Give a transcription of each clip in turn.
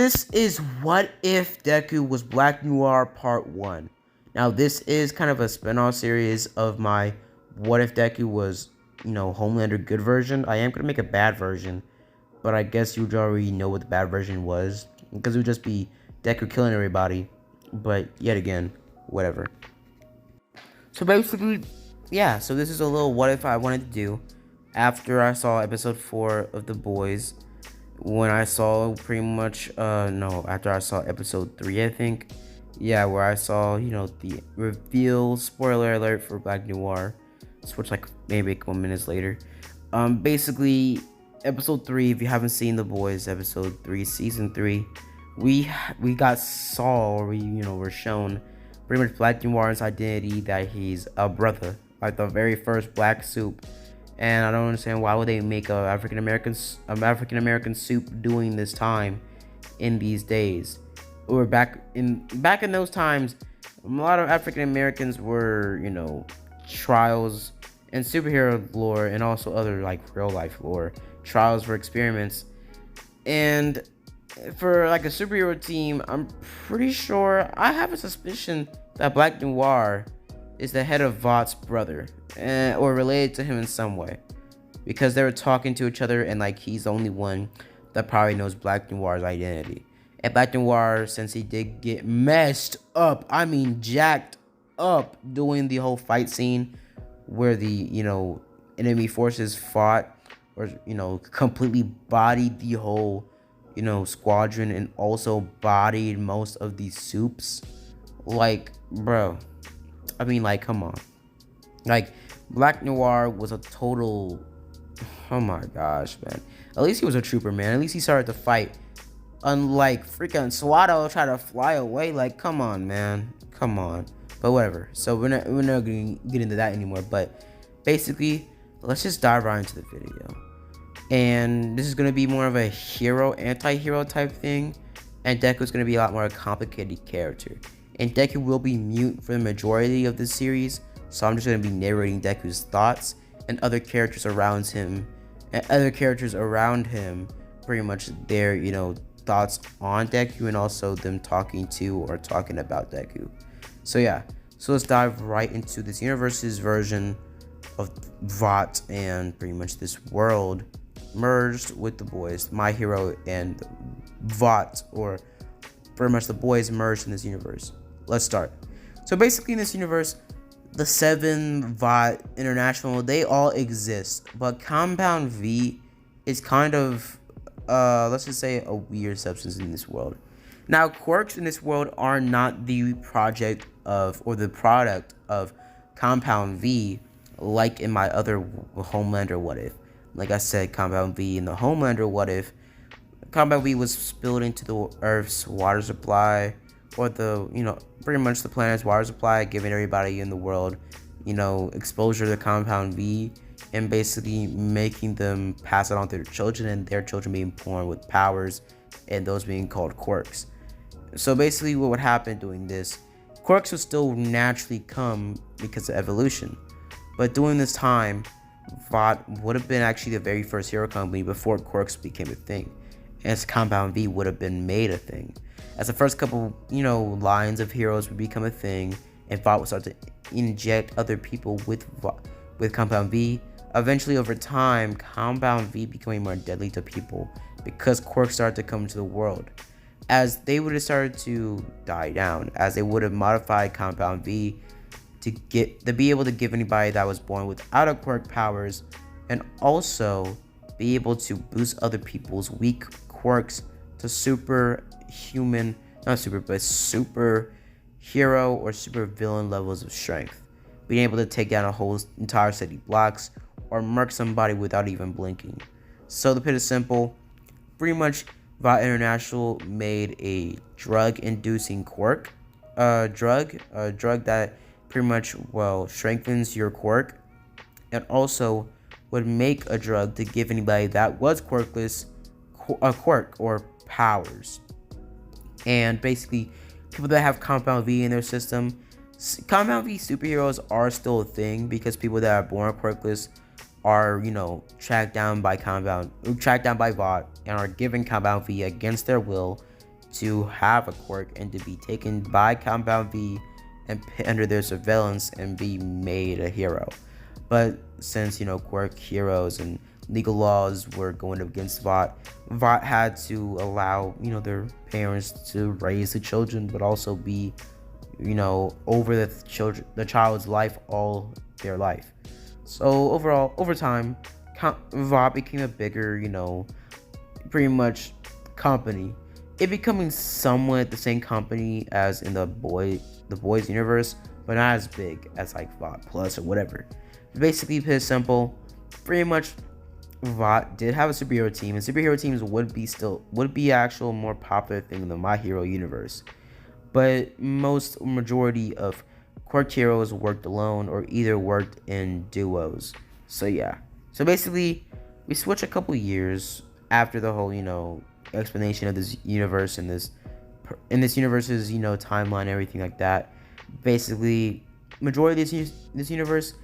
this is What If Deku Was Black Noir Part 1. Now, this is kind of a spin-off series of my What If Deku Was, Homelander good version. I am going to make a bad version, but I guess you already know what the bad version was, because it would just be Deku killing everybody, but yet again, whatever. So basically, yeah, so this is a little what if I wanted to do after I saw episode 4 of The Boys. When I saw pretty much, after I saw episode 3, I think. Yeah, where I saw, the reveal, spoiler alert for Black Noir. Switch like maybe a couple minutes later. Basically, episode 3, if you haven't seen The Boys, episode 3, season 3, we were shown pretty much Black Noir's identity, that he's a brother, like the very first black soup. And I don't understand why would they make a African American soup during this time, in these days, or back in those times. A lot of African Americans were, trials and superhero lore, and also other like real life lore, trials for experiments. And for like a superhero team, I'm pretty sure, I have a suspicion that Black Noir is the head of Vought's brother, or related to him in some way, because they were talking to each other, and like he's the only one that probably knows Black Noir's identity. And Black Noir, since he did get messed up, I mean jacked up, doing the whole fight scene where the enemy forces fought, or completely bodied the whole squadron, and also bodied most of these soups. Like, bro, I mean, like, come on. Like, Black Noir was a total, oh my gosh, man. At least he was a trooper, man. At least he started to fight. Unlike freaking Swado try to fly away. Like, come on, man. Come on. But whatever. So we're not gonna get into that anymore. But basically, let's just dive right into the video. And this is gonna be more of a hero, anti-hero type thing. And Deku's gonna be a lot more a complicated character. And Deku will be mute for the majority of this series, so I'm just going to be narrating Deku's thoughts and other characters around him, pretty much their, thoughts on Deku, and also them talking to or talking about Deku. So yeah, so let's dive right into this universe's version of Vought, and pretty much this world merged with The Boys, My Hero and Vought, or pretty much The Boys merged in this universe. Let's start. So basically, in this universe, the 7 Vought International, they all exist, but Compound V is kind of, let's just say, a weird substance in this world. Now, quirks in this world are not the project of, or the product of, Compound V, like in my other Homelander What If. Like I said, Compound V in the Homelander What If, Compound V was spilled into the Earth's water supply, or the, pretty much the planet's water supply, giving everybody in the world, exposure to Compound V, and basically making them pass it on to their children, and their children being born with powers, and those being called quirks. So basically what would happen doing this, quirks would still naturally come because of evolution, but during this time, Vought would have been actually the very first hero company before quirks became a thing, as Compound V would have been made a thing. As the first couple, lines of heroes would become a thing, and Vought would start to inject other people with Compound V. Eventually, over time, Compound V becoming more deadly to people because quirks started to come into the world. As they would have started to die down, as they would have modified Compound V to be able to give anybody that was born without a quirk powers, and also be able to boost other people's weak quirks to super hero or super villain levels of strength, being able to take down a whole entire city blocks or murk somebody without even blinking. So to put it simple, pretty much Vought International made a drug-inducing quirk, drug that pretty much strengthens your quirk, and also would make a drug to give anybody that was quirkless a quirk or powers. And basically, people that have Compound V in their system, Compound V superheroes are still a thing, because people that are born quirkless are, tracked down by Vought, and are given Compound V against their will, to have a quirk and to be taken by Compound V and put under their surveillance and be made a hero. But since, quirk heroes and legal laws were going against Vought had to allow, their parents to raise the children, but also be, over the child's life all their life. So overall, over time, Vought became a bigger, pretty much company. It becoming somewhat the same company as in the boys universe, but not as big as like Vought Plus or whatever. Basically, pretty simple. Pretty much, Vought did have a superhero team, and superhero teams would be actual more popular thing in the My Hero universe. But majority of quirk heroes worked alone or either worked in duos. So yeah. So basically, we switch a couple years after the whole explanation of this universe and this universe's timeline and everything like that. Basically, majority of this universe,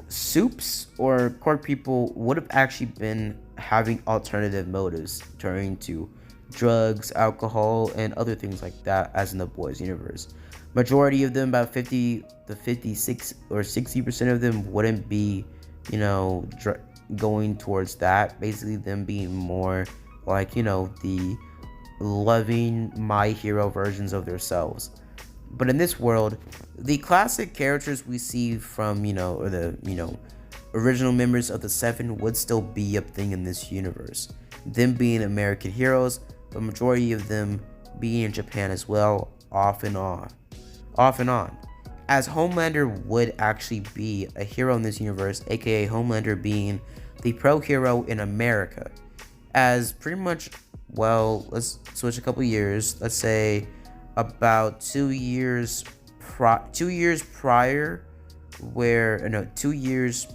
soups or quirk people would have actually been having alternative motives, turning to drugs, alcohol, and other things like that, as in the boys universe. Majority of them, about 56 or 60% of them, wouldn't be going towards that. Basically, them being more like the loving My Hero versions of themselves. But in this world, the classic characters we see from or the original members of the Seven would still be a thing in this universe, them being American heroes, but majority of them being in Japan as well, off and on, as Homelander would actually be a hero in this universe, aka Homelander being the pro hero in America, as pretty much, well, let's switch a couple years, let's say about 2 years prior, where 2 years,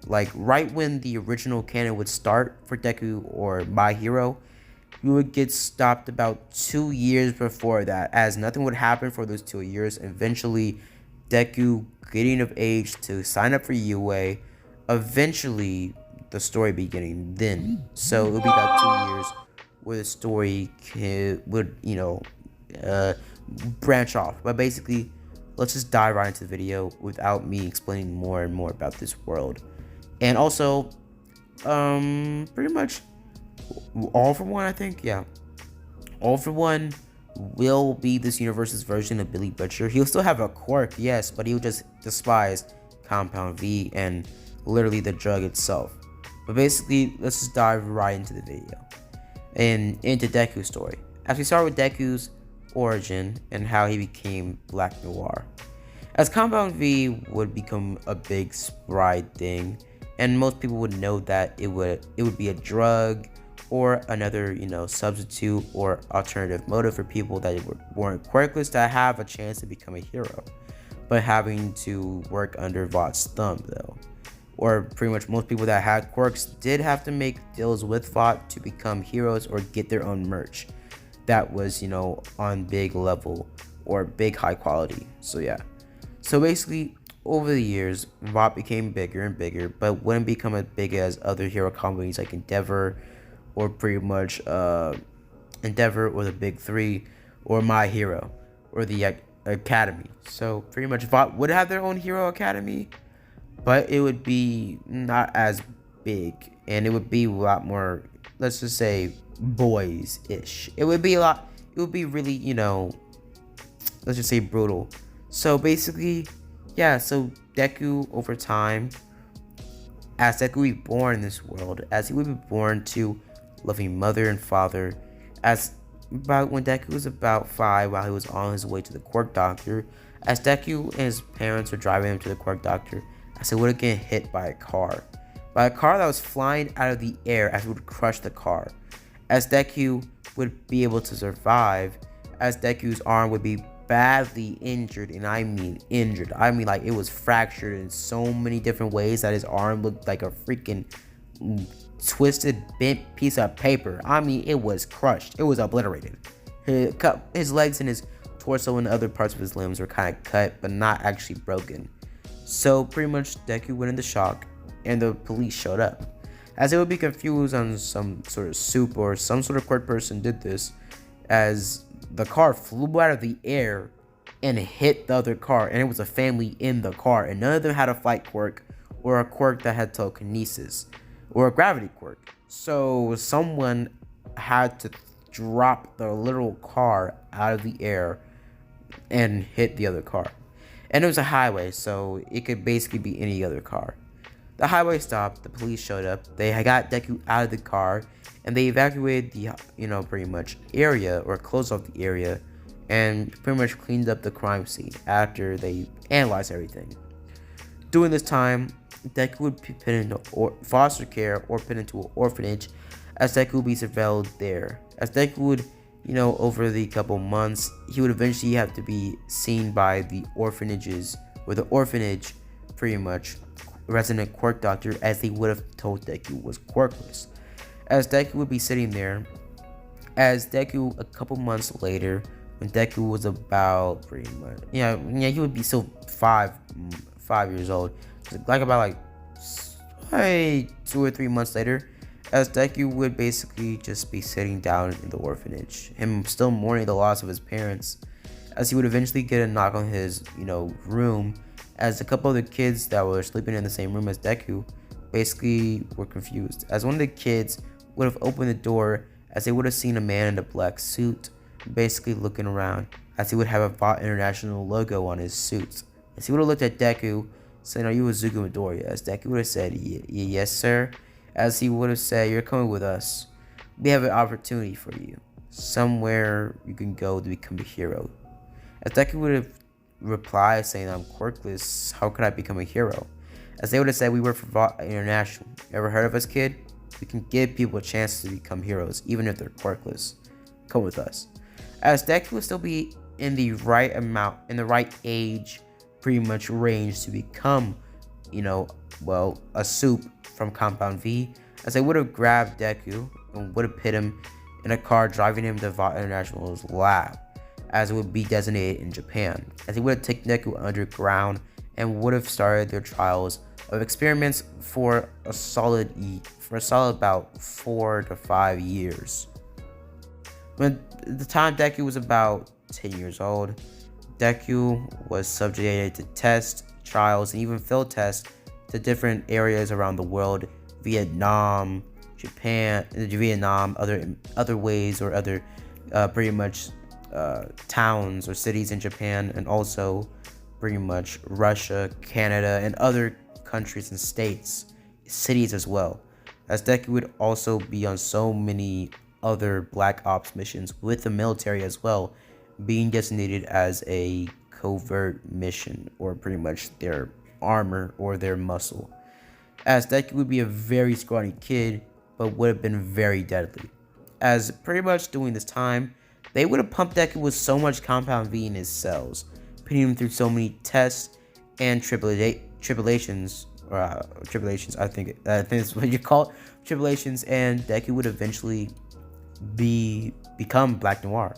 like right when the original canon would start for Deku or My Hero, we would get stopped about 2 years before that, as nothing would happen for those 2 years. Eventually, Deku getting of age to sign up for UA, eventually the story beginning then. So it would be about 2 years where the story would branch off. But basically, let's just dive right into the video without me explaining more and more about this world. And also, pretty much All For One, I think, yeah, All For One will be this universe's version of Billy Butcher. He'll still have a quirk, yes, but he'll just despise Compound V and literally the drug itself. But basically, let's just dive right into the video and into Deku's story. As we start with Deku's origin and how he became Black Noir. As Compound V would become a big sprite thing, and most people would know that it would be a drug or another substitute or alternative motive for people that weren't quirkless to have a chance to become a hero, but having to work under Vought's thumb though. Or pretty much most people that had quirks did have to make deals with Vought to become heroes or get their own merch that was on big level or big high quality. So yeah, so basically over the years Vought became bigger and bigger, but wouldn't become as big as other hero companies like Endeavor or pretty much Endeavor or the Big Three or My Hero or the Academy. So pretty much Vought would have their own hero academy, but it would be not as big, and it would be a lot more, let's just say, boys-ish. It would be really, let's just say brutal. So basically, yeah, so Deku over time, as Deku would be born in this world, as he would be born to loving mother and father, as about when Deku was about 5, while he was on his way to the quirk doctor, as Deku and his parents were driving him to the quirk doctor, as he would get hit by a car that was flying out of the air, as it would crush the car. As Deku would be able to survive, as Deku's arm would be badly injured, and I mean injured. I mean like it was fractured in so many different ways that his arm looked like a freaking twisted, bent piece of paper. I mean, it was crushed. It was obliterated. His legs and his torso and other parts of his limbs were kind of cut, but not actually broken. So pretty much Deku went into shock, and the police showed up. As they would be confused on some sort of soup or some sort of quirk person did this, as the car flew out of the air and hit the other car, and it was a family in the car, and none of them had a flight quirk or a quirk that had telekinesis or a gravity quirk. So someone had to drop the literal car out of the air and hit the other car. And it was a highway, so it could basically be any other car. The highway stopped, the police showed up, they got Deku out of the car, and they evacuated the, pretty much area, or closed off the area, and pretty much cleaned up the crime scene after they analyzed everything. During this time, Deku would be put into foster care or put into an orphanage, as Deku would be surveilled there. As Deku would, over the couple months, he would eventually have to be seen by the orphanages, or the orphanage, pretty much, resident quirk doctor, as they would have told Deku was quirkless. As Deku would be sitting there, as Deku a couple months later, when Deku was about pretty much, he would be still 5 years old, like about 2 or 3 months later, as Deku would basically just be sitting down in the orphanage, him still mourning the loss of his parents, as he would eventually get a knock on his, room, as a couple of the kids that were sleeping in the same room as Deku basically were confused, as one of the kids would have opened the door, as they would have seen a man in a black suit basically looking around, as he would have a VOT International logo on his suit. As he would have looked at Deku, saying, "Are you Izuku Midoriya?" As Deku would have said, "Yes, sir." As he would have said, "You're coming with us. We have an opportunity for you. Somewhere you can go to become a hero." As Deku would have replied, saying, "I'm quirkless. How could I become a hero?" As they would have said, "We work for VOT International. Ever heard of us, kid? We can give people a chance to become heroes, even if they're quirkless. Come with us." As Deku would still be in the right age, pretty much range to become, a soup from Compound V, as they would have grabbed Deku and would have put him in a car, driving him to VOT International's lab, as it would be designated in Japan, as they would have taken Deku underground and would have started their trials of experiments for a solid about 4 to 5 years. When the time Deku was about 10 years old, Deku was subjected to tests, trials, and even field tests to different areas around the world: Vietnam, Japan, other ways, or other pretty much towns or cities in Japan, and also pretty much Russia, Canada, and other countries and cities as well. As Deku would also be on so many other Black Ops missions with the military as well, being designated as a covert mission, or pretty much their armor or their muscle. As Deku would be a very scrawny kid, but would have been very deadly. As pretty much during this time, they would have pumped Deku with so much Compound V in his cells, putting him through so many tests and tribulations. I think that's what you call it, tribulations, and Deku would eventually become Black Noir.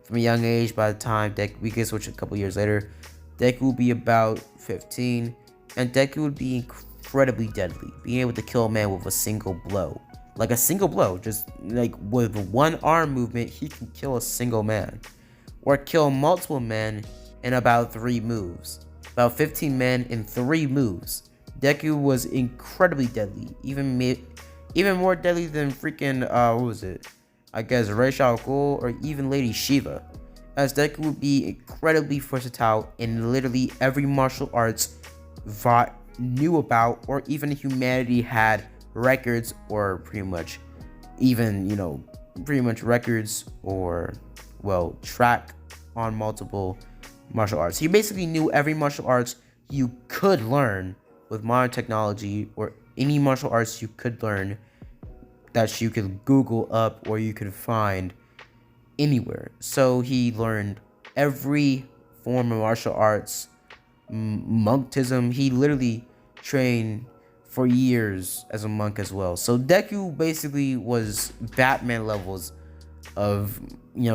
From a young age, by the time we get switched a couple years later, Deku will be about 15, and Deku would be incredibly deadly, being able to kill a man with a single blow. Like a single blow, just like with one arm movement, he can kill a single man, or kill multiple men in about 3 moves. About 15 men in 3 moves. Deku was incredibly deadly, even more deadly than freaking I guess Ra's al Ghul or even Lady Shiva, as Deku would be incredibly versatile in literally every martial arts VOT knew about, or even humanity had records, or pretty much records, or track on multiple martial arts. He basically knew every martial arts you could learn with modern technology, or any martial arts you could learn that you could Google up or you could find anywhere. So he learned every form of martial arts, monkism. He literally trained for years as a monk as well. So Deku basically was Batman levels of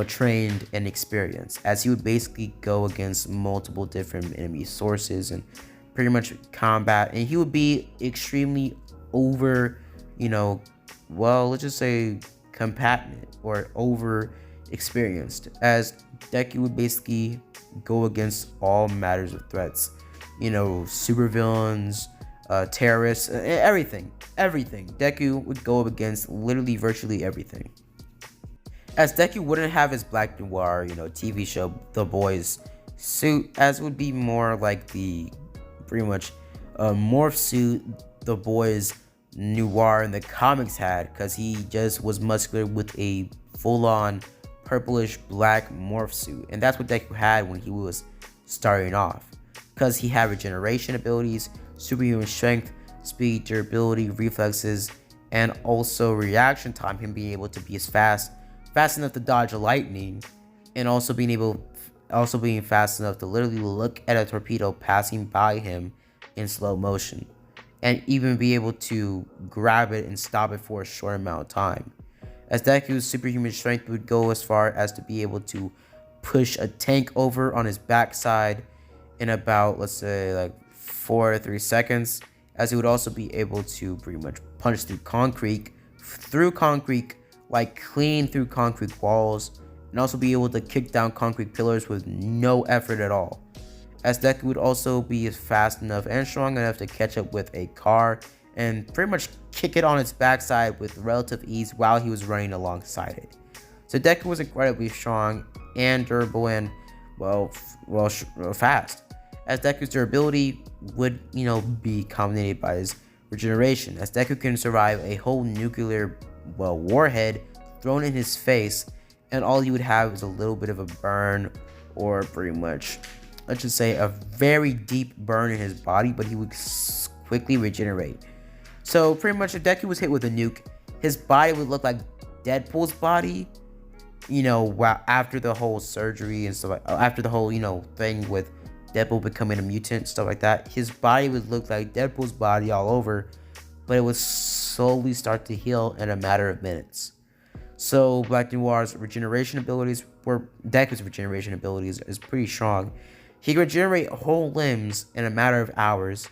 trained and experience, as he would basically go against multiple different enemy sources and pretty much combat, and he would be extremely over let's just say competent, or over experienced, as Deku would basically go against all matters of threats. Supervillains, terrorists, everything. Deku would go up against literally virtually everything. As Deku wouldn't have his Black Noir, TV show, The Boys suit, as would be more like the pretty much morph suit The Boys Noir in the comics had, because he just was muscular with a full-on purplish black morph suit, and that's what Deku had when he was starting off, because he had regeneration abilities, superhuman strength, speed, durability, reflexes, and also reaction time, him being able to be fast enough to dodge lightning, and also being fast enough to literally look at a torpedo passing by him in slow motion, and even be able to grab it and stop it for a short amount of time. As Deku's superhuman strength would go as far as to be able to push a tank over on his backside in about, let's say, like 4 or 3 seconds, as he would also be able to pretty much punch through concrete, like clean through concrete walls, and also be able to kick down concrete pillars with no effort at all. As Deku would also be fast enough and strong enough to catch up with a car and pretty much kick it on its backside with relative ease while he was running alongside it. So Deku was incredibly strong and durable and fast. As Deku's durability would be culminated by his regeneration, as Deku can survive a whole nuclear warhead thrown in his face, and all he would have is a little bit of a burn, or pretty much, let's just say, a very deep burn in his body, but he would quickly regenerate. So pretty much, if Deku was hit with a nuke, his body would look like Deadpool's body, after the whole surgery and stuff, after the whole thing with Deadpool becoming a mutant, stuff like that. His body would look like Deadpool's body all over, but it would slowly start to heal in a matter of minutes. So Black Noir's regeneration abilities Deku's regeneration abilities is pretty strong. He can regenerate whole limbs in a matter of hours,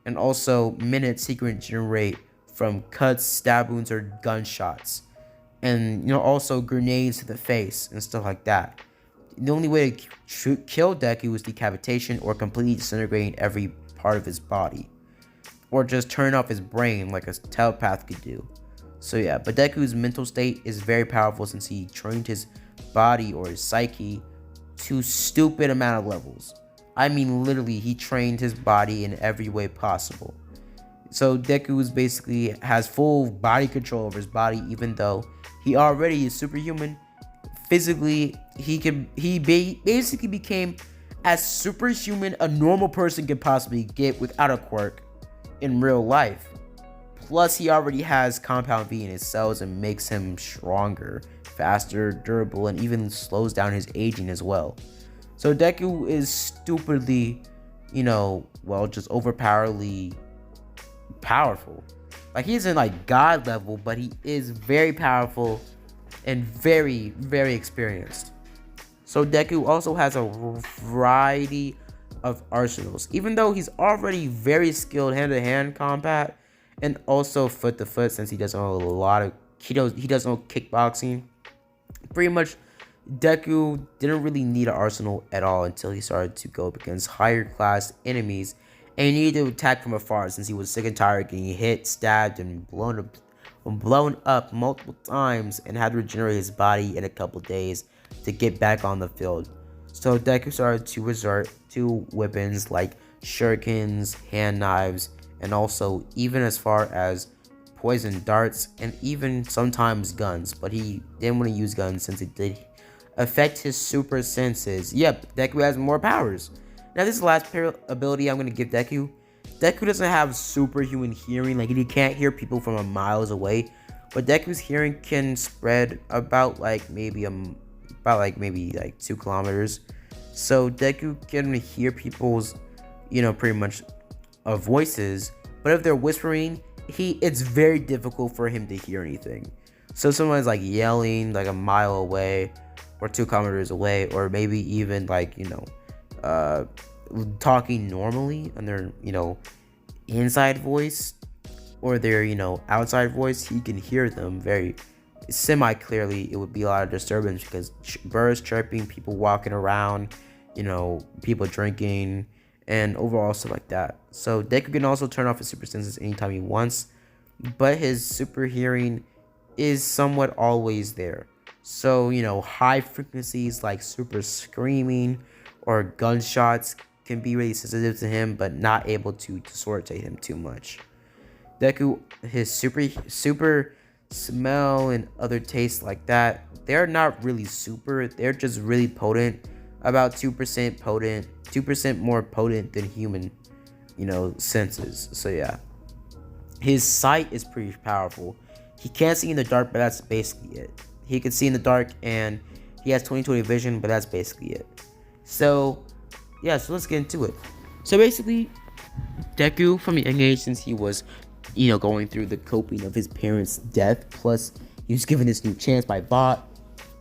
and also minutes he can regenerate from cuts, stab wounds, or gunshots, and also grenades to the face and stuff like that. The only way to kill Deku is decapitation or completely disintegrating every part of his body, or just turn off his brain like a telepath could do. So yeah, but Deku's mental state is very powerful since he trained his body or his psyche to stupid amount of levels. I mean, literally, he trained his body in every way possible. So Deku basically has full body control over his body, even though he already is superhuman. Physically, he basically became as superhuman a normal person could possibly get without a quirk in real life. Plus, he already has compound V in his cells and makes him stronger, faster, durable, and even slows down his aging as well. So Deku is stupidly, just overpoweringly powerful. Like, he isn't like God level, but he is very powerful and very, very experienced. So Deku also has a variety of arsenals, even though he's already very skilled hand-to-hand combat and also foot-to-foot, since he does know he does know kickboxing. Pretty much, Deku didn't really need an arsenal at all until he started to go up against higher class enemies, and he needed to attack from afar since he was sick and tired of getting hit, stabbed, and blown up multiple times, and had to regenerate his body in a couple days to get back on the field. So Deku started to resort to weapons like shurikens, hand knives, and also even as far as poison darts and even sometimes guns, but he didn't want to use guns since it did affect his super senses. Yep, Deku has more powers. Now this is the last ability I'm going to give Deku. Deku doesn't have superhuman hearing, like he can't hear people from miles away, but Deku's hearing can spread about maybe 2 kilometers. So Deku can hear people's, pretty much voices, but if they're whispering, it's very difficult for him to hear anything. So someone's yelling like a mile away or 2 kilometers away, or maybe even talking normally and their inside voice or their outside voice, he can hear them very semi clearly it would be a lot of disturbance because birds chirping, people walking around, people drinking, and overall stuff like that. So Deku can also turn off his super senses anytime he wants, but his super hearing is somewhat always there. So, high frequencies like super screaming or gunshots can be really sensitive to him, but not able to disorient him too much. Deku, his super smell and other tastes like that, they're not really super, they're just really potent, about 2% potent, 2% more potent than human, senses. So yeah. His sight is pretty powerful. He can't see in the dark, but that's basically it. He can see in the dark and he has 20/20 vision, but that's basically it. So yeah, so let's get into it. So basically, Deku, from a young age, since he was, going through the coping of his parents' death, plus he was given this new chance by Bot,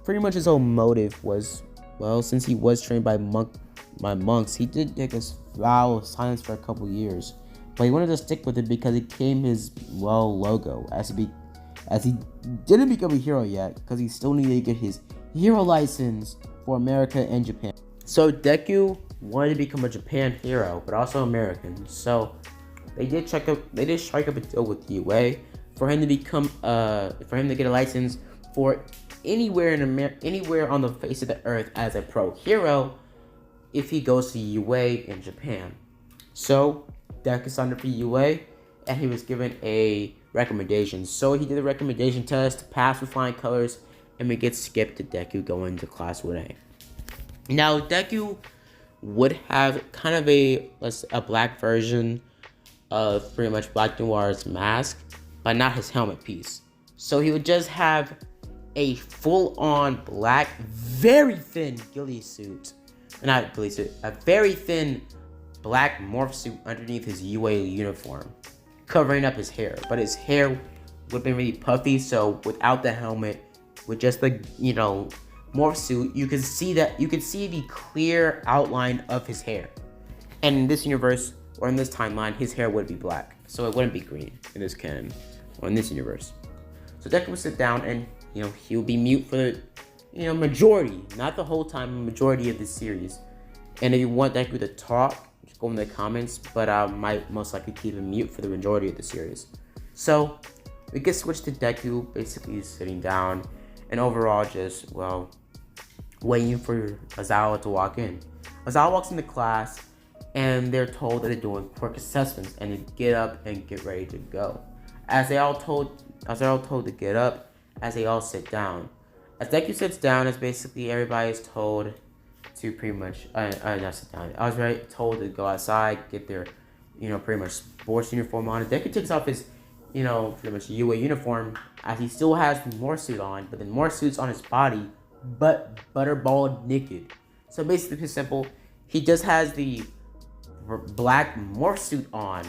pretty much his whole motive was, well, since he was trained by monks, he did take a vow of silence for a couple years, but he wanted to stick with it because it became his, logo, as he didn't become a hero yet, because he still needed to get his hero license for America and Japan. So Deku wanted to become a Japan hero, but also American. So they did strike up a deal with UA for him to get a license for anywhere anywhere on the face of the earth as a pro hero if he goes to UA in Japan. So Deku signed up for UA and he was given a recommendation. So he did the recommendation test, passed with flying colors, and we get skipped to Deku going to class 1A. Now Deku would have kind of a black version of pretty much Black Noir's mask, but not his helmet piece. So he would just have a full-on black, very thin a very thin black morph suit underneath his UA uniform, covering up his hair. But his hair would have been really puffy, so without the helmet, with just the, morph suit, you could see the clear outline of his hair. And in this universe, or in this timeline, his hair would be black, so it wouldn't be green in this canon, or in this universe. So Deku would sit down and, he would be mute for the, majority, not the whole time, majority of this series. And if you want Deku to talk, just go in the comments, but I might most likely keep him mute for the majority of the series. So we get switched to Deku basically sitting down and overall just, waiting for Aizawa to walk in. Aizawa walks into class and they're told that they're doing quirk assessments and to get up and get ready to go. As they're all told to get up, as they all sit down. As Deku sits down, as basically everybody is told to pretty much not sit down. I was told to go outside, get their, pretty much sports uniform on. Deku takes off his, pretty much UA uniform, as he still has the morph suit on, but the morph suit's on his body, but butterball naked. So basically, it's simple. He just has the black morph suit on,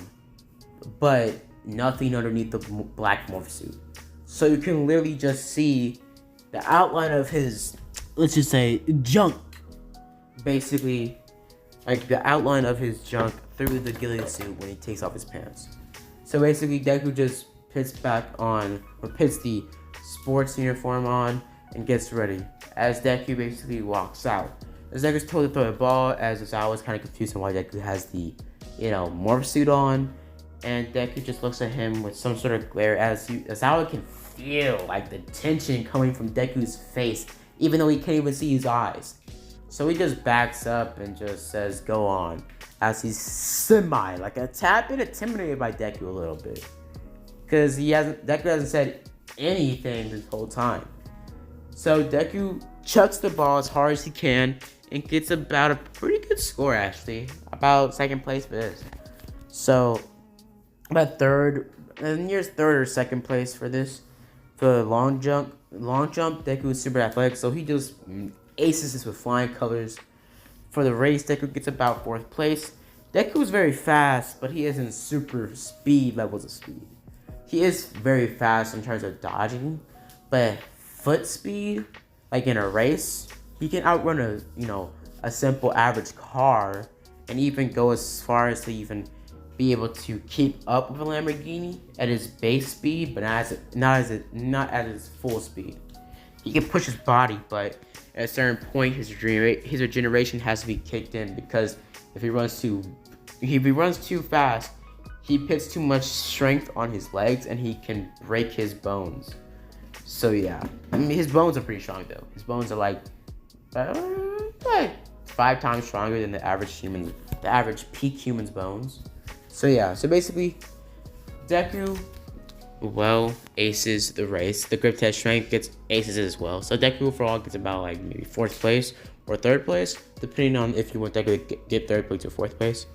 but nothing underneath the black morph suit. So you can literally just see the outline of his, let's just say, junk. Basically, like the outline of his junk through the ghillie suit when he takes off his pants. So basically, Deku just puts the sports uniform on and gets ready. As Deku basically walks out. As Deku's told to throw the ball, as Aizawa was kind of confused on why Deku has the, morph suit on. And Deku just looks at him with some sort of glare as Aizawa can feel like the tension coming from Deku's face, even though he can't even see his eyes. So he just backs up and just says, go on, as he's a tad bit intimidated by Deku a little bit. Because Deku hasn't said anything this whole time. So Deku chucks the ball as hard as he can and gets about a pretty good score, actually. About second place for this. So, about near third or second place for this. For the long jump, Deku is super athletic, so he just aces this with flying colors. For the race, Deku gets about fourth place. Deku is very fast, but he isn't super speed levels of speed. He is very fast in terms of dodging, but foot speed, like in a race, he can outrun a simple average car, and even go as far as to even be able to keep up with a Lamborghini at his base speed, but not at his full speed. He can push his body, but at a certain point, his regeneration has to be kicked in, because if he runs too fast, he puts too much strength on his legs and he can break his bones. So yeah, I mean, his bones are pretty strong though. His bones are like 5 times stronger than the average peak human's bones. So yeah, so basically, Deku, well, aces the race. The grip test strength gets aces as well. So Deku overall gets about like maybe 4th place or 3rd place, depending on if you want Deku to get 3rd place or 4th place.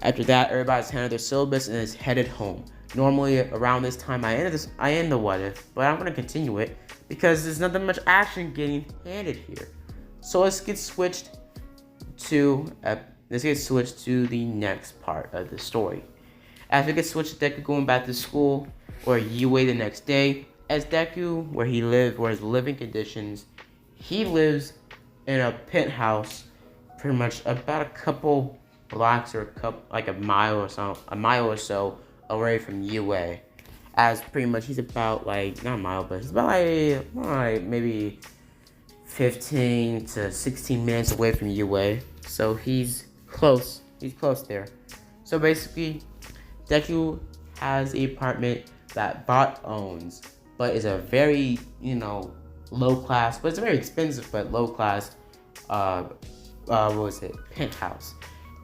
After that, everybody's handed their syllabus and is headed home. Normally around this time I end the what if, but I'm gonna continue it because there's not that much action getting handed here. So let's get switched to the next part of the story. As we get switched to Deku going back to school or UA the next day, as Deku, where his living conditions, he lives in a penthouse pretty much about a couple blocks or a mile or so away from UA. As pretty much he's about like, not a mile, but he's about like maybe 15 to 16 minutes away from UA. So he's close there. So basically, Deku has an apartment that Bot owns, but is a very, low class, but it's a very expensive but low class, penthouse.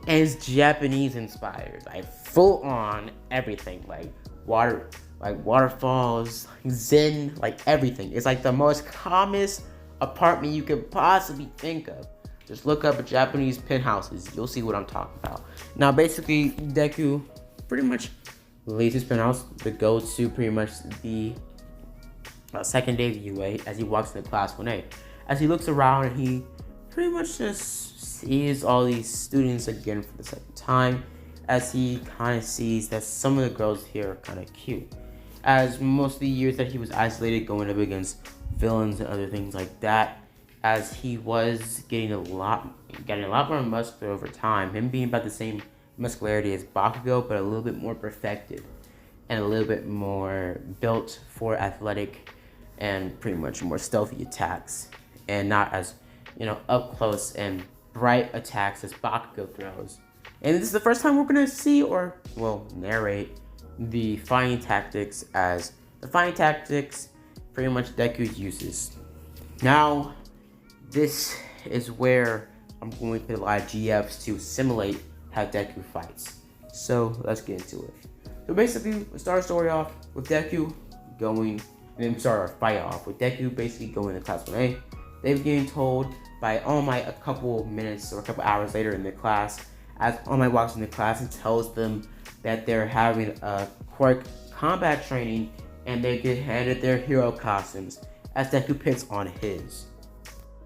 And it's Japanese inspired, like full on everything, like waterfalls, zen, like everything. It's like the most calmest apartment you could possibly think of. Just look up Japanese penthouses, you'll see what I'm talking about. Now basically, Deku pretty much leaves his penthouse to go to pretty much the second day of UA as he walks into class 1A. As he looks around, and he pretty much just sees all these students again for the second time, as he kind of sees that some of the girls here are kind of cute. As most of the years that he was isolated going up against villains and other things like that, as he was getting a lot more muscular over time, him being about the same muscularity as Bakugo, but a little bit more perfected and a little bit more built for athletic and pretty much more stealthy attacks, and not as up close and bright attacks as Bakugo throws. And this is the first time we're gonna see narrate the fighting tactics, as the fighting tactics pretty much Deku uses. Now, this is where I'm going to put a lot of GFs to simulate how Deku fights. So let's get into it. So basically, we start our story off with Deku going, and then we start our fight off with Deku basically going to class 1A. They're getting told by All Might a couple minutes or a couple hours later in the class, as All Might walks into class and tells them that they're having a quirk combat training and they get handed their hero costumes, as Deku picks on his.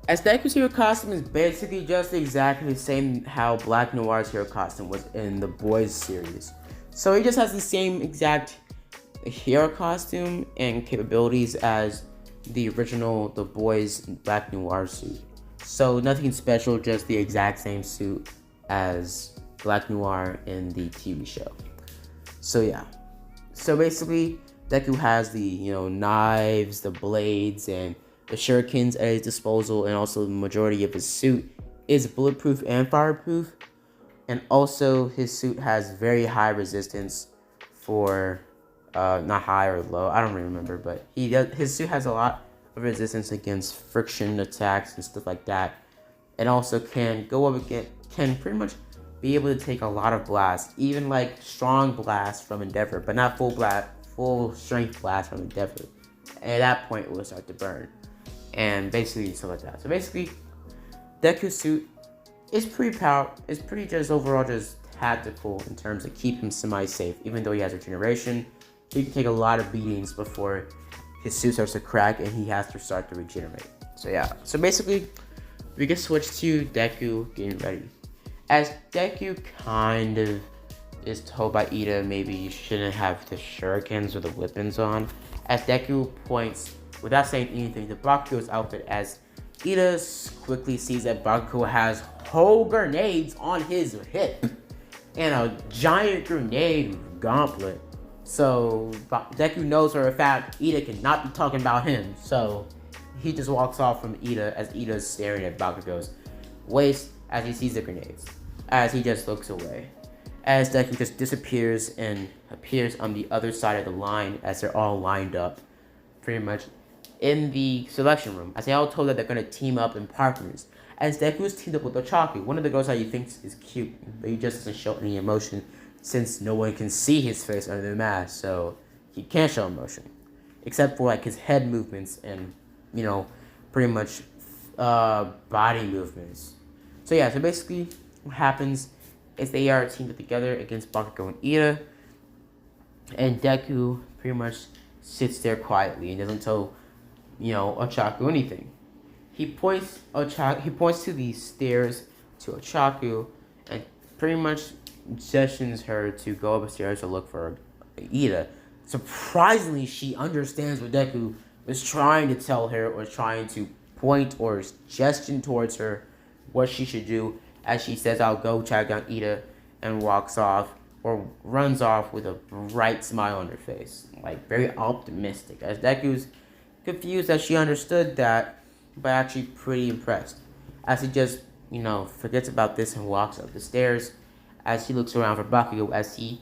As Deku's hero costume is basically just exactly the same how Black Noir's hero costume was in the Boys series. So he just has the same exact hero costume and capabilities as the original The Boys Black Noir suit. So nothing special, just the exact same suit as Black Noir in the TV show. So yeah. So basically, Deku has the knives, the blades, and the shurikens at his disposal, and also the majority of his suit is bulletproof and fireproof. And also his suit has very high resistance for not high or low, I don't really remember, but his suit has a lot of resistance against friction attacks and stuff like that, and also can pretty much be able to take a lot of blasts, even like strong blasts from Endeavor, but not full strength blast from Endeavor. And at that point, it will start to burn, and basically stuff like that. So basically, Deku's suit is pretty just overall just tactical in terms of keep him semi-safe, even though he has regeneration. He can take a lot of beatings before his suit starts to crack and he has to start to regenerate. So yeah, so basically, we can switch to Deku getting ready. As Deku kind of is told by Ida maybe you shouldn't have the shurikens or the weapons on, as Deku points, without saying anything, to Bakugo's outfit, as Ida quickly sees that Bakugo has whole grenades on his hip. and a giant grenade gauntlet. So Deku knows for a fact Ida cannot be talking about him. So he just walks off from Ida as Ida's staring at Bakugo's waist as he sees the grenades. As he just looks away. As Deku just disappears and appears on the other side of the line as they're all lined up, pretty much in the selection room. As they all told that they're gonna team up in partners. As Deku is teamed up with Ochaku, one of the girls that he thinks is cute, but he just doesn't show any emotion since no one can see his face under the mask, so he can't show emotion. Except for like his head movements and, pretty much body movements. So yeah, so basically what happens is they are teamed up together against Bakugo and Ida, and Deku pretty much sits there quietly and doesn't tell, Ochaku anything. He points to the stairs to Ochaku and pretty much gestures her to go upstairs to look for Ida. Surprisingly, she understands what Deku was trying to tell her, or trying to point or gesture towards her what she should do, as she says, "I'll go track down Ida," and walks off or runs off with a bright smile on her face, like very optimistic. As Deku's confused as she understood that, but actually pretty impressed. As he just, forgets about this and walks up the stairs, as he looks around for Bakugo, as he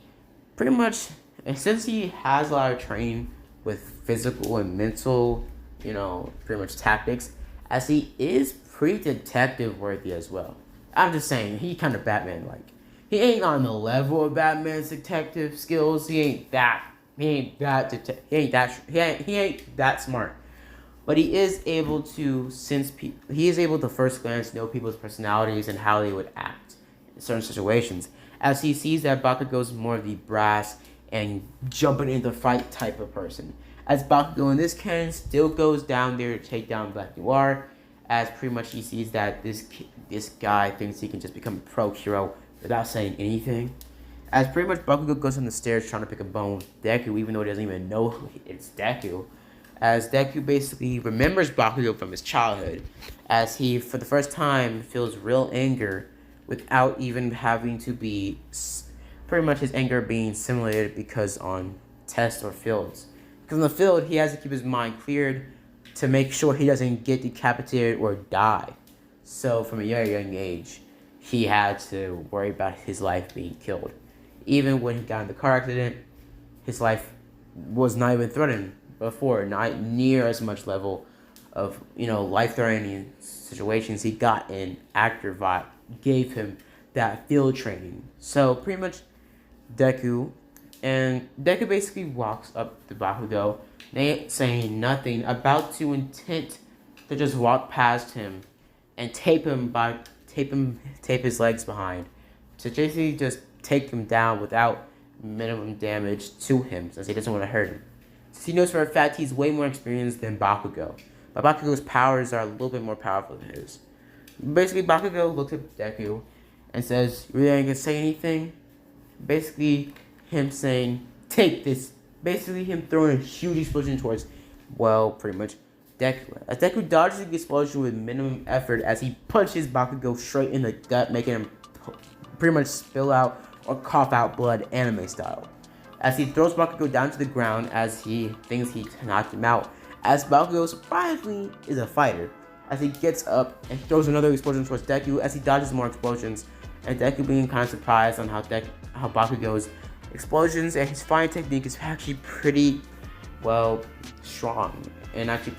pretty much, and since he has a lot of training with physical and mental, pretty much tactics, as he is pretty detective worthy as well. I'm just saying, he kind of Batman-like. He ain't on the level of Batman's detective skills. He ain't that smart. But he is able to first glance know people's personalities and how they would act in certain situations. As he sees that Bakugo's more of the brass and jumping into the fight type of person. As Bakugo in this canon still goes down there to take down Black Noir, as pretty much he sees that this guy thinks he can just become a pro hero without saying anything. As pretty much Bakugo goes on the stairs trying to pick a bone with Deku, even though he doesn't even know it's Deku. As Deku basically remembers Bakugo from his childhood, as he, for the first time, feels real anger without even having to be, pretty much his anger being simulated because on tests or fields. Because in the field, he has to keep his mind cleared to make sure he doesn't get decapitated or die. So from a very young age, he had to worry about his life being killed. Even when he got in the car accident, his life was not even threatened before, not near as much level of, life-threatening situations he got in. Actor Vibe gave him that field training. So pretty much Deku basically walks up to Bakugo, they ain't saying nothing, about to intent to just walk past him and tape his legs behind, to basically just take him down without minimum damage to him, since he doesn't want to hurt him. Since he knows for a fact he's way more experienced than Bakugo, but Bakugo's powers are a little bit more powerful than his. Basically, Bakugo looks at Deku and says, "You really ain't gonna say anything?" Basically, him saying, "Take this." Basically, him throwing a huge explosion towards, pretty much Deku. As Deku dodges the explosion with minimum effort, as he punches Bakugo straight in the gut, making him pretty much spill out or cough out blood, anime style. As he throws Bakugo down to the ground, as he thinks he knocked him out. As Bakugo surprisingly is a fighter, as he gets up and throws another explosion towards Deku, as he dodges more explosions, and Deku being kind of surprised on how Bakugo's explosions and his fighting technique is actually pretty strong and actually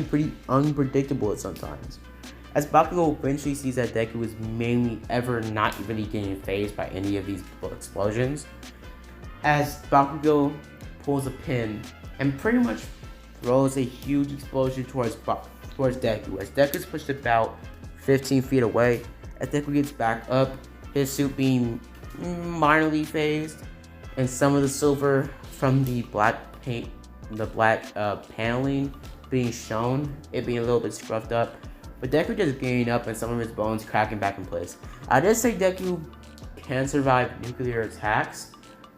pretty unpredictable at sometimes. As Bakugo eventually sees that Deku is mainly ever not really getting phased by any of these explosions, as Bakugo pulls a pin and pretty much throws a huge explosion towards Deku, as Deku is pushed about 15 feet away. As Deku gets back up, his suit being minorly phased, and some of the silver from the black paint, paneling being shown, it being a little bit scruffed up, but Deku just getting up and some of his bones cracking back in place. I did say Deku can survive nuclear attacks,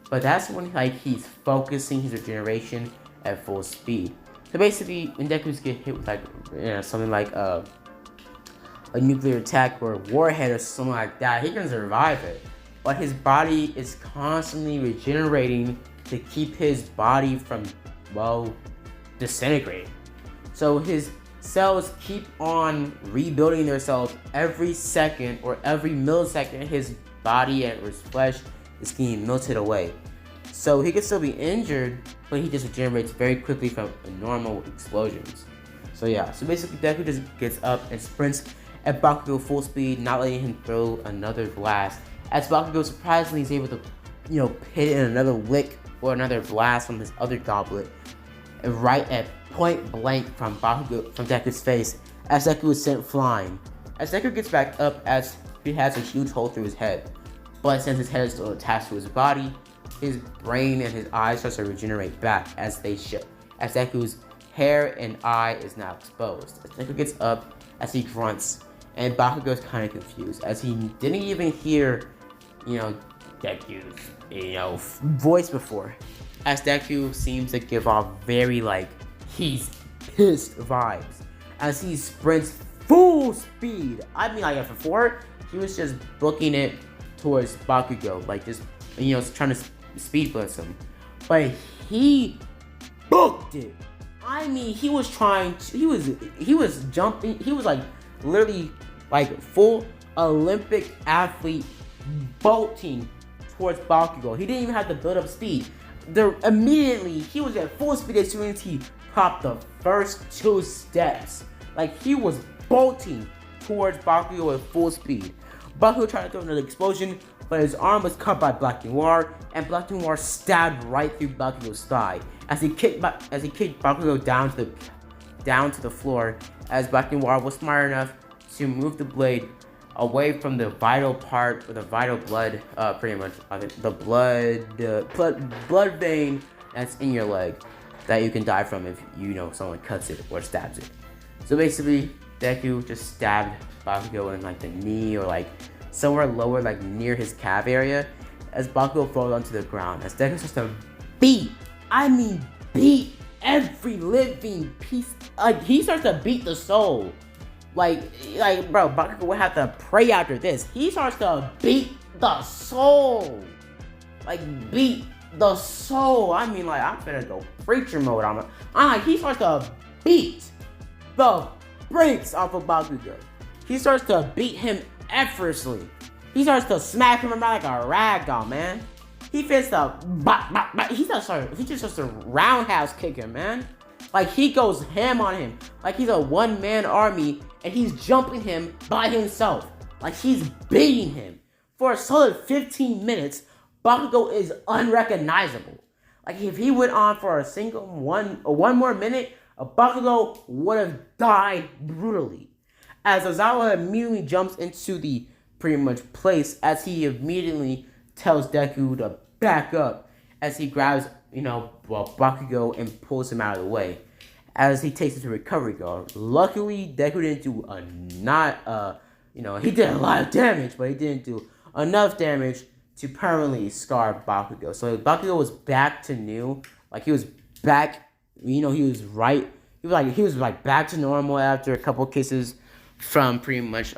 but that's when he's focusing his regeneration at full speed. So basically, when Deku get hit with something like a nuclear attack or a warhead or something like that, he can survive it. but his body is constantly regenerating to keep his body from, well, disintegrating. So his cells keep on rebuilding themselves every second or every millisecond. His body and his flesh is getting melted away. So he can still be injured, but he just regenerates very quickly from normal explosions. So yeah, so basically Deku just gets up and sprints at Bakugo full speed, not letting him throw another blast. As Bakugo surprisingly is able to, hit in another lick or another blast from his other goblet, right at point blank from Deku's face, as Deku is sent flying. As Deku gets back up, as he has a huge hole through his head, but since his head is still attached to his body, his brain and his eyes start to regenerate back as they should. As Deku's hair and eye is now exposed. As Deku gets up, as he grunts, and Bakugo's kind of confused, as he didn't even hear, Deku's, voice before. As Deku seems to give off very, he's pissed vibes. As he sprints full speed. I mean, before, he was just booking it towards Bakugo, trying to speed blitz him. But he booked it. I mean, he was jumping, he was literally full Olympic athlete bolting towards Bakugo. He didn't even have to build up speed. Immediately, he was at full speed as soon as he popped the first 2 steps. He was bolting towards Bakugo at full speed. Bakugo tried to throw another explosion, but his arm was cut by Black Noir, and Black Noir stabbed right through Bakugo's thigh as he kicked Bakugo down to the floor. As Black Noir was smart enough to move the blade away from the vital part, or the vital blood, the blood vein that's in your leg that you can die from if someone cuts it or stabs it. So basically, Deku just stabbed Bakugo in the knee or somewhere lower, near his calf area, as Bakugo falls onto the ground. As Deku starts to beat every living piece. He starts to beat the soul. Bro, Bakugo would have to pray after this. He starts to beat the soul. Beat the soul. I mean, I'm finna go preacher mode. He starts to beat the brakes off of Bakugo. He starts to beat him effortlessly. He starts to smack him around like a rag doll, man. He just starts to roundhouse kick him, man. He goes ham on him. He's a one-man army, and he's jumping him by himself. He's beating him. For a solid 15 minutes, Bakugo is unrecognizable. If he went on for a single one more minute, Bakugo would have died brutally. As Ozawa immediately jumps into the pretty much place, as he immediately tells Deku to back up, as he grabs, Bakugo and pulls him out of the way, as he takes it to recovery guard. Luckily, Deku didn't do he did a lot of damage, but he didn't do enough damage to permanently scar Bakugo. So Bakugo was back to new, he was back, he was back to normal after a couple cases from pretty much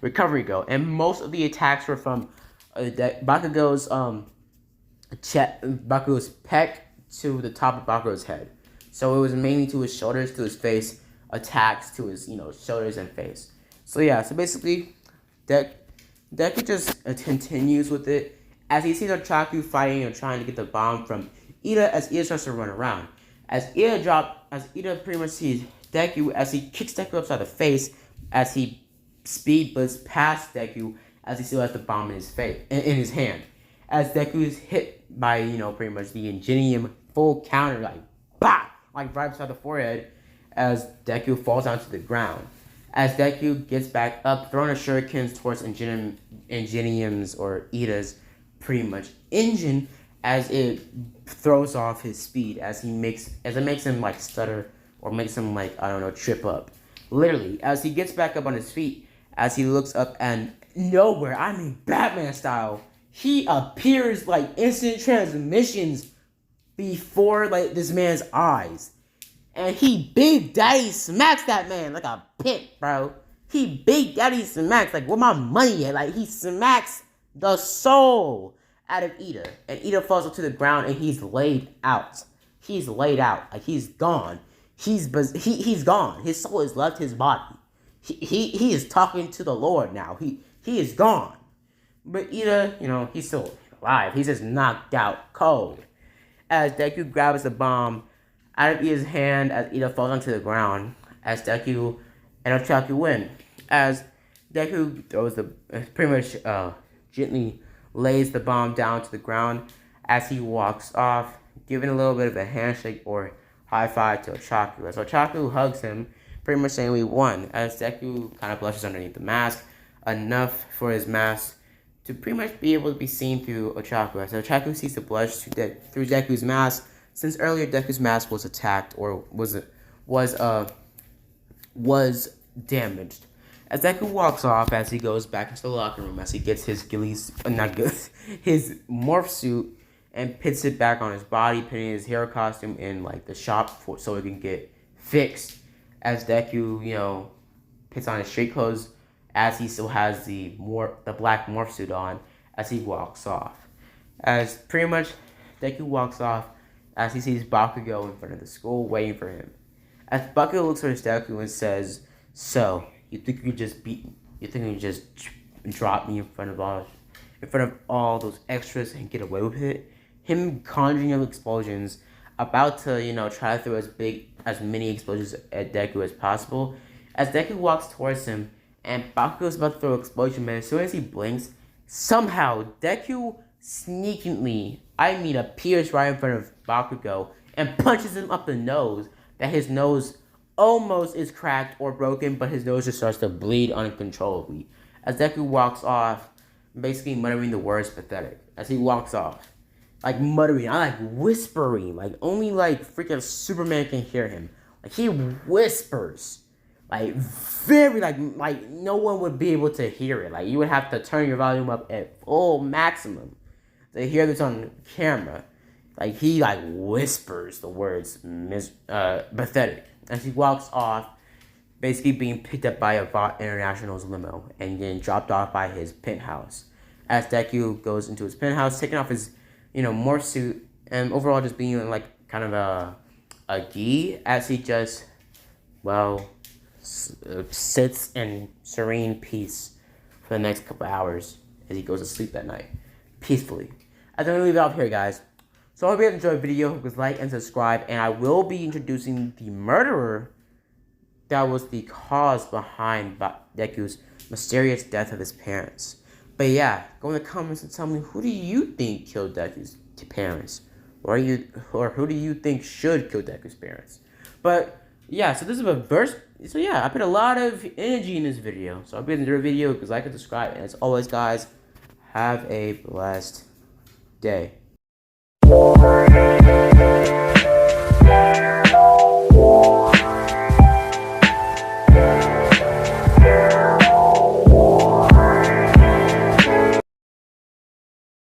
recovery go, and most of the attacks were from Bakugo's Bakugo's pec to the top of Bakugo's head. So it was mainly to his shoulders, to his face, attacks to his shoulders and face. So yeah, so basically, Deku just continues with it as he sees Ochaku fighting and trying to get the bomb from Ida, as Ida starts to run around. As Ida pretty much sees Deku, as he kicks Deku upside the face, as he speed blitz past Deku, as he still has the bomb in his face, in his hand. As Deku is hit by, pretty much the Ingenium full counter, bah! Right beside the forehead, as Deku falls onto the ground. As Deku gets back up, throwing a shurikens towards Ingenium's or Ida's pretty much engine, as it throws off his speed, as it makes him stutter, or makes him trip up. Literally, as he gets back up on his feet, as he looks up, and nowhere, Batman style, he appears instant transmissions before this man's eyes, and he big daddy smacks that man like a pit, bro. He big daddy smacks, where my money at? He smacks the soul out of Ida. And Ida falls to the ground and he's laid out. He's laid out. Like, he's gone. He's gone. His soul has left his body. He is talking to the Lord now. He is gone. But Ida, he's still alive. He's just knocked out cold. As Deku grabs the bomb out of Ida's hand as Ida falls onto the ground. As Deku and Ochaku win. As Deku throws pretty much gently lays the bomb down to the ground as he walks off, giving a little bit of a handshake or high five to Ochaku. As Ochaku hugs him, pretty much saying we won. As Deku kind of blushes underneath the mask, enough for his mask to pretty much be able to be seen through Ochaku. As Ochaku sees the blush through Deku's mask, since earlier Deku's mask was attacked or was damaged. As Deku walks off, as he goes back into the locker room, as he gets his his morph suit and puts it back on his body, putting his hero costume in like the shop so it can get fixed. As Deku, puts on his street clothes, as he still has the black morph suit on, as he walks off. As pretty much Deku walks off, as he sees Bakugo in front of the school waiting for him. As Bakugo looks at Deku and says, "So, you think you just drop me in front of all those extras and get away with it?" Him conjuring up explosions, about to, try to throw as many explosions at Deku as possible. As Deku walks towards him, and Bakugo's about to throw an explosion, but as soon as he blinks, somehow Deku sneakingly, appears right in front of Bakugo and punches him up the nose, that his nose almost is cracked or broken, but his nose just starts to bleed uncontrollably. As Deku walks off, basically muttering the words pathetic. As he walks off. Like muttering, whispering. Like only freaking Superman can hear him. Like he whispers. Like very like no one would be able to hear it. Like you would have to turn your volume up at full maximum to hear this on camera. Like he whispers the words pathetic. As he walks off, basically being picked up by a Vought International's limo and getting dropped off by his penthouse. As Deku goes into his penthouse, taking off his, morph suit, and overall just being kind of a gi, as he just, sits in serene peace for the next couple hours as he goes to sleep that night, peacefully. I'm going to leave it off here, guys. So I hope you guys enjoyed the video. Please like and subscribe. And I will be introducing the murderer that was the cause behind Deku's mysterious death of his parents. But yeah, go in the comments and tell me, who do you think killed Deku's parents? Or who do you think should kill Deku's parents? But yeah, so this is a verse. So yeah, I put a lot of energy in this video. So I hope you enjoyed the video. Please like and subscribe. And as always, guys, have a blessed day.